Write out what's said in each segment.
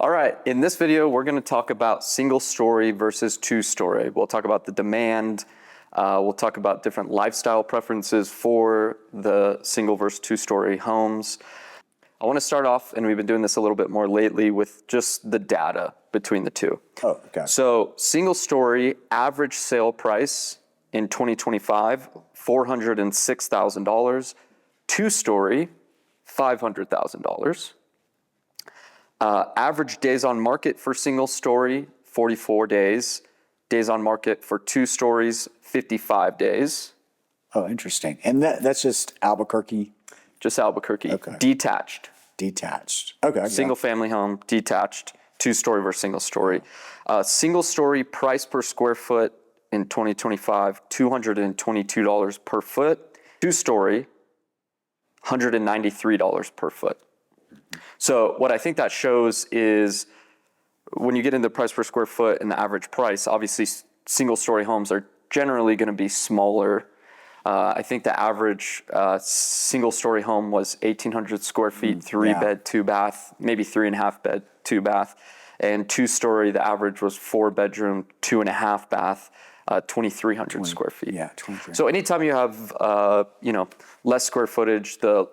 All right, in this video, we're going to talk about single story versus two story. We'll talk about the demand. We'll talk about different lifestyle preferences for the single versus two story homes. I want to start off, and we've been doing this a little bit more lately, with just the data between the two. Oh, okay. So single story average sale price in 2025, $406,000. Two story, $500,000. Average days on market for single story, 44 days. Days on market for two stories, 55 days. Oh, interesting. And that's just Albuquerque? Just Albuquerque. Okay. Detached. Detached. Okay. Single family home, detached, two story versus single story. Single story price per square foot in 2025, $222 per foot. Two story, $193 per foot. So what I think that shows is when you get into the price per square foot and the average price, obviously single story homes are generally going to be smaller. I think the average single story home was 1,800 square feet, three bed, two bath, maybe 3.5 bed, two bath. And two story, the average was 4 bedroom, 2.5 bath, 2,300 square feet. Yeah, 23. So anytime you have, less square footage, the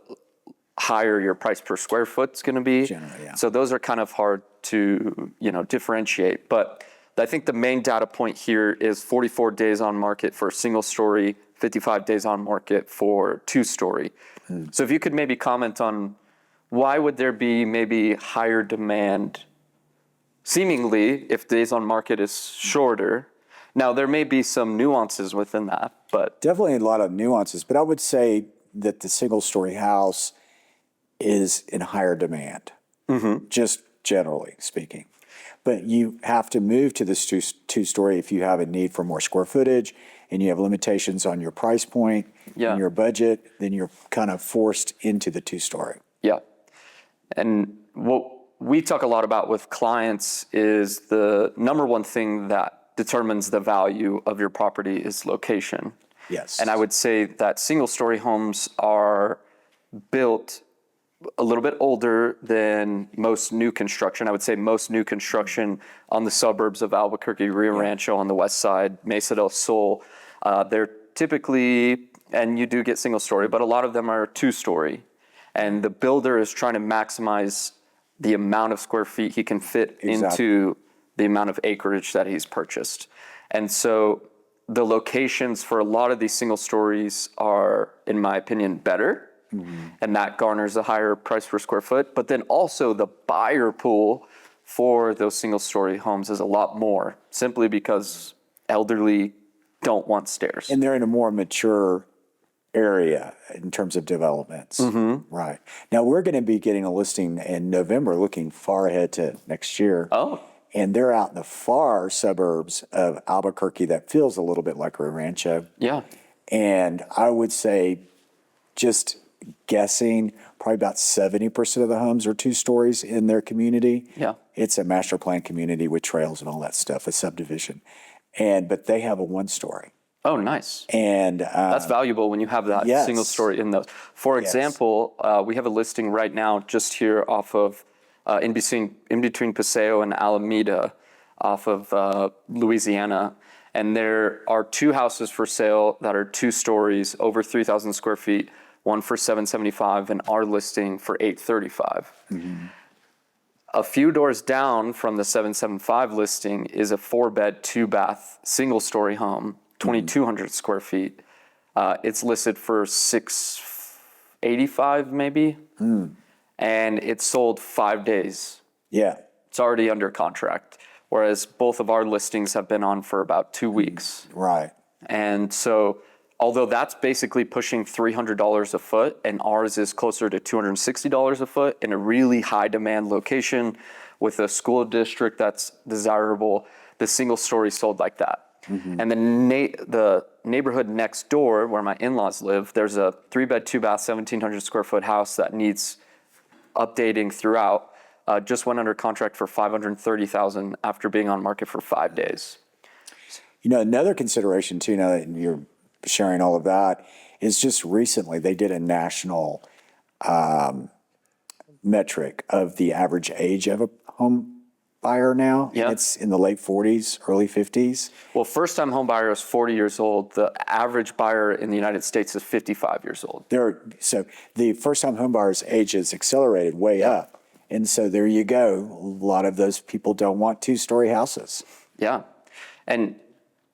higher your price per square foot is going to be. Generally, yeah. So those are kind of hard to, differentiate. But I think the main data point here is 44 days on market for single story, 55 days on market for two story. So if you could maybe comment on why would there be maybe higher demand seemingly if days on market is shorter. Now there may be some nuances within that, but Definitely a lot of nuances, but I would say that the single story house is in higher demand, just generally speaking. But you have to move to this two story if you have a need for more square footage and you have limitations on your price point and your budget, then you're kind of forced into the two story. Yeah. And what we talk a lot about with clients is the number one thing that determines the value of your property is location. Yes. And I would say that single story homes are built a little bit older than most new construction. I would say most new construction on the suburbs of Albuquerque, Rio Rancho on the west side, Mesa del Sol, they're typically, and you do get single story, but a lot of them are two story. And the builder is trying to maximize the amount of square feet he can fit into the amount of acreage that he's purchased. And so the locations for a lot of these single stories are, in my opinion, better. And that garners a higher price per square foot. But then also the buyer pool for those single story homes is a lot more, simply because elderly don't want stairs. And they're in a more mature area in terms of developments. Right. Now we're going to be getting a listing in November, looking far ahead to next year. Oh. And they're out in the far suburbs of Albuquerque that feels a little bit like Rio Rancho. Yeah. And I would say, just guessing, probably about 70% of the homes are two stories in their community. Yeah. It's a master plan community with trails and all that stuff, a subdivision. But they have a one story. Oh, nice. And that's valuable when you have that single story in those. For example, we have a listing right now just here off of, in between Paseo and Alameda, off of Louisiana. And there are two houses for sale that are two stories, over 3,000 square feet, one for $775 and our listing for $835. A few doors down from the $775 listing is a 4-bed, 2-bath, single-story home, 2,200 square feet. It's listed for $685 maybe, and it's sold 5 days. Yeah. It's already under contract, whereas both of our listings have been on for about 2 weeks. Right. And so although that's basically pushing $300 a foot, and ours is closer to $260 a foot in a really high demand location with a school district that's desirable, the single story sold like that. And the neighborhood next door where my in-laws live, there's a 3-bed, 2-bath, 1,700 square foot house that needs updating throughout. Just went under contract for $530,000 after being on market for 5 days. Another consideration too, now that you're sharing all of that, is just recently they did a national metric of the average age of a home buyer now. Yeah. And it's in the late 40s, early 50s. Well, first-time home buyer is 40 years old. The average buyer in the United States is 55 years old. So the first-time home buyers' age is accelerated way up. And so there you go. A lot of those people don't want two-story houses. Yeah. And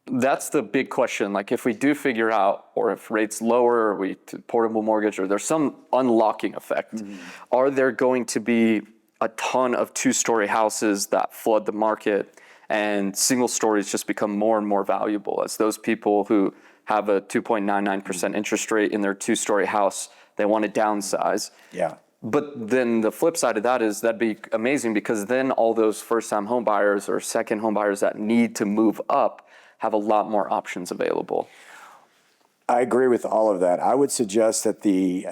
that's the big question. Like if we do figure out, or if rates lower, or we portable mortgage, or there's some unlocking effect, are there going to be a ton of two-story houses that flood the market and single stories just become more and more valuable as those people who have a 2.99% interest rate in their two-story house, they want to downsize. Yeah. But then the flip side of that is that'd be amazing because then all those first-time home buyers or second home buyers that need to move up have a lot more options available. I agree with all of that. I would suggest that the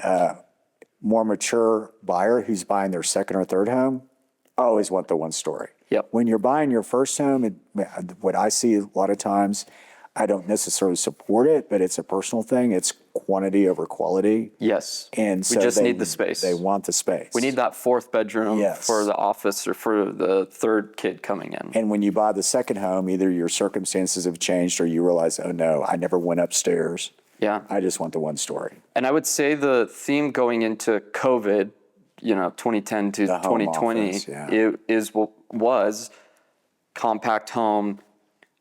more mature buyer who's buying their second or third home always want the one story. Yep. When you're buying your first home, what I see a lot of times, I don't necessarily support it, but it's a personal thing. It's quantity over quality. Yes. And so we just need the space. They want the space. We need that fourth bedroom Yes. for the office or for the third kid coming in. And when you buy the second home, either your circumstances have changed or you realize, oh no, I never went upstairs. Yeah. I just want the one story. And I would say the theme going into COVID, 2010 to The home 2020, office, yeah. it was compact home,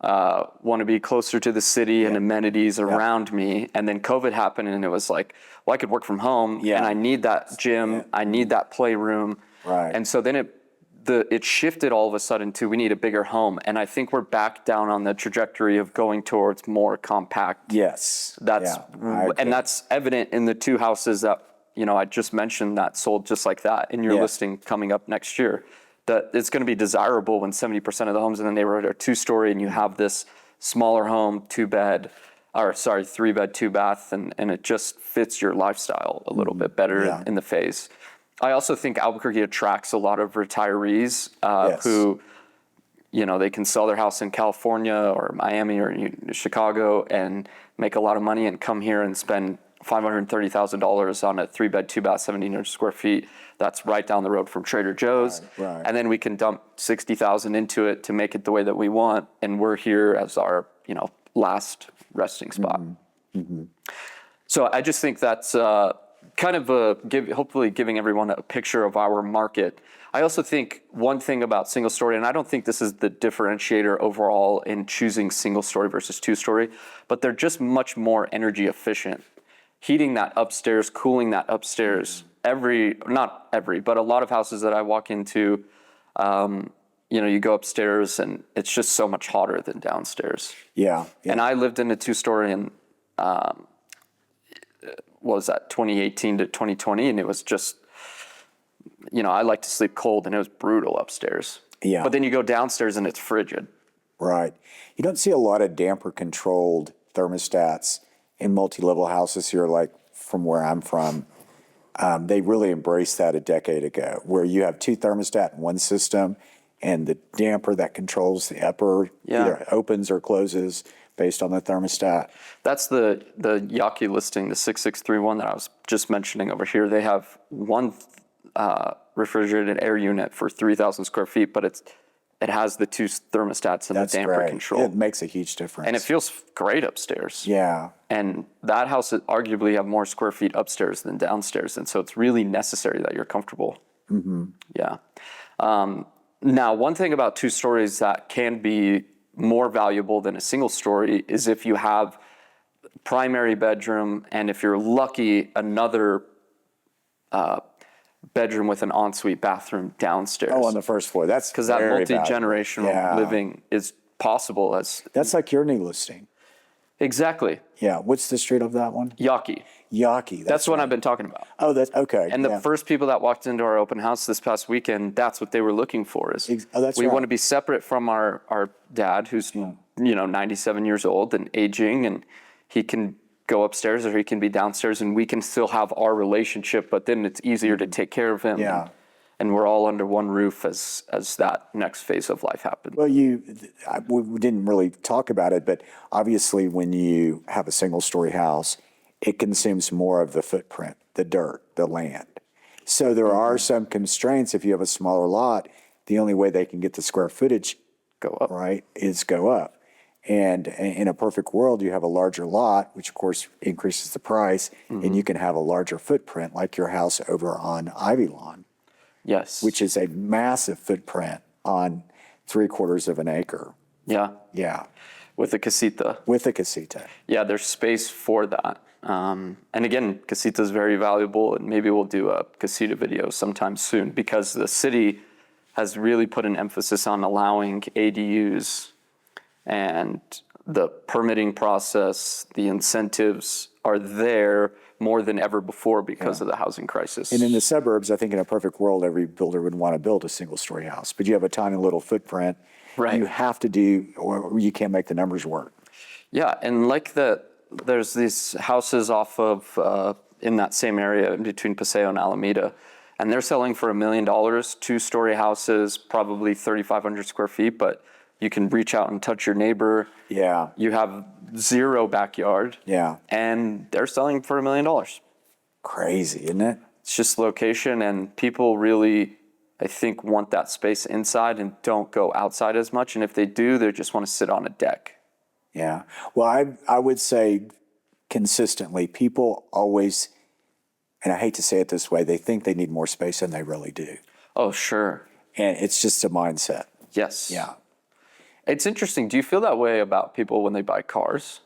want to be closer to the city and amenities around me. And then COVID happened and it was like, well, I could work from home and I need that gym. I need that playroom. Right. And so then it shifted all of a sudden to we need a bigger home. And I think we're back down on the trajectory of going towards more compact. Yes. And that's evident in the two houses that, I just mentioned that sold just like that in your listing coming up next year. That it's going to be desirable when 70% of the homes in the neighborhood are two-story and you have this smaller home, 3-bed, 2-bath, and it just fits your lifestyle a little bit better in the phase. I also think Albuquerque attracts a lot of retirees who, they can sell their house in California or Miami or Chicago and make a lot of money and come here and spend $530,000 on a 3-bed, 2-bath, 1,700 square feet. That's right down the road from Trader Joe's. Right. And then we can dump $60,000 into it to make it the way that we want. And we're here as our, last resting spot. So I just think that's kind of hopefully giving everyone a picture of our market. I also think one thing about single story, and I don't think this is the differentiator overall in choosing single story versus two-story, but they're just much more energy efficient. Heating that upstairs, cooling that upstairs, not every, but a lot of houses that I walk into, you go upstairs and it's just so much hotter than downstairs. Yeah. And I lived in a two-story in, what was that, 2018 to 2020, and it was just, I like to sleep cold and it was brutal upstairs. Yeah. But then you go downstairs and it's frigid. Right. You don't see a lot of damper controlled thermostats in multi-level houses here, like from where I'm from. They really embraced that a decade ago, where you have two thermostat in one system and the damper that controls the upper either opens or closes based on the thermostat. That's the Yaki listing, the 6631 that I was just mentioning over here. They have one refrigerated air unit for 3,000 square feet, but it has the two thermostats and the damper control. It makes a huge difference. And it feels great upstairs. Yeah. And that house arguably have more square feet upstairs than downstairs. And so it's really necessary that you're comfortable. Mm-hmm. Yeah. Now, one thing about two stories that can be more valuable than a single story is if you have primary bedroom and if you're lucky, another bedroom with an ensuite bathroom downstairs. Oh, on the first floor. That's because that multi-generational living is possible. That's like your new listing. Exactly. Yeah. What's the street of that one? Yaki. Yaki. That's what I've been talking about. Oh, that's okay. And the first people that walked into our open house this past weekend, that's what they were looking for. We want to be separate from our dad, who's 97 years old and aging, and he can go upstairs or he can be downstairs, and we can still have our relationship. But then it's easier to take care of him. Yeah. And we're all under one roof as that next phase of life happens. Well, we didn't really talk about it, but obviously when you have a single-story house, it consumes more of the footprint, the dirt, the land. So there are some constraints if you have a smaller lot the only way they can get the square footage Go up. right is go up. And in a perfect world, you have a larger lot, which of course increases the price, and you can have a larger footprint like your house over on Ivy Lawn, Yes. which is a massive footprint on 3/4 of an acre. Yeah. Yeah, With a casita. with a casita. Yeah, there's space for that. And again, casita is very valuable, and maybe we'll do a casita video sometime soon because the city has really put an emphasis on allowing ADUs, and the permitting process, the incentives are there more than ever before because of the housing crisis. And in the suburbs, I think in a perfect world, every builder would want to build a single-story house, but you have a tiny little footprint. Right. You have to do, or you can't make the numbers work. Yeah, and like there's these houses off of, in that same area in between Paseo and Alameda, and they're selling for $1 million, 2-story houses, probably 3,500 square feet, but you can reach out and touch your neighbor. Yeah, You have zero backyard. yeah. And they're selling for $1 million. Crazy, isn't it? It's just location, and people really, I think, want that space inside and don't go outside as much. And if they do, they just want to sit on a deck. Yeah. Well, I would say consistently, people always, and I hate to say it this way, they think they need more space than they really do. Oh, sure. And it's just a mindset. Yes. Yeah. It's interesting. Do you feel that way about people when they buy cars?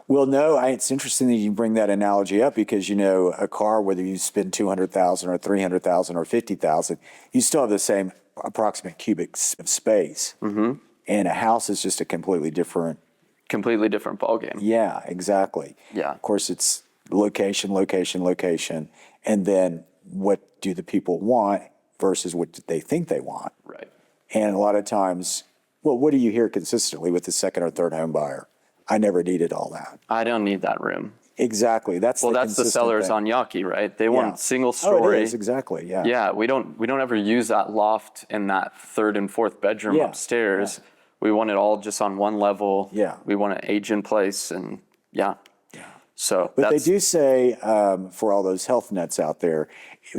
Well, no, it's interesting that you bring that analogy up because, you know, a car, whether you spend $200,000 or $300,000 or $50,000, you still have the same approximate cubics of space. Mm-hmm. And a house is just a completely different. Completely different ballgame. Yeah, exactly. Yeah. Of course, it's location, location, location. And then what do the people want versus what they think they want? Right. And a lot of times, well, what do you hear consistently with the second or third home buyer? I never needed all that. I don't need that room. Exactly. That's Well, the that's the consistent sellers thing. on Yawkey, right? They want single Oh, story. it is, exactly, yeah. Yeah, we don't ever use that loft in that third and fourth bedroom Yeah, upstairs. We want it all just on one level. Yeah. We want to age in place, and yeah. So But that's they do say, for all those health nuts out there,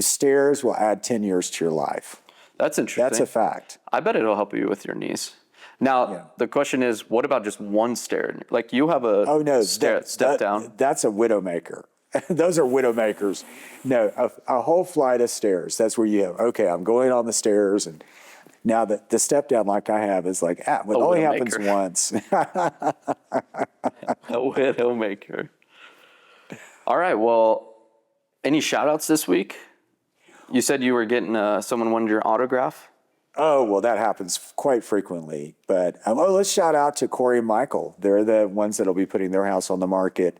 stairs will add 10 years to your life. that's interesting. That's a fact. I bet it'll help you with your knees. Now the question is, what about just one stair? Like you have a step down. That's a widowmaker. Those are widowmakers. No, a whole flight of stairs. That's where you have, okay, I'm going on the stairs. And now the step down like I have is like, it only happens once. A widowmaker. All right, well, any shout outs this week? You said you were getting, someone wanted your autograph? Oh, well, that happens quite frequently. But let's shout out to Corey and Michael. They're the ones that will be putting their house on the market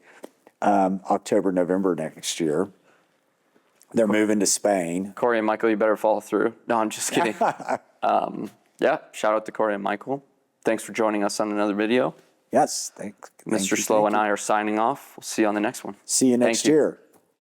October, November next year. They're moving to Spain. Corey and Michael, you better follow through. No, I'm just kidding. Yeah, shout out to Corey and Michael. Thanks for joining us on another video. Yes. Mr. Slow and I are signing off. We'll see you on the next one. See you next Thank you. year.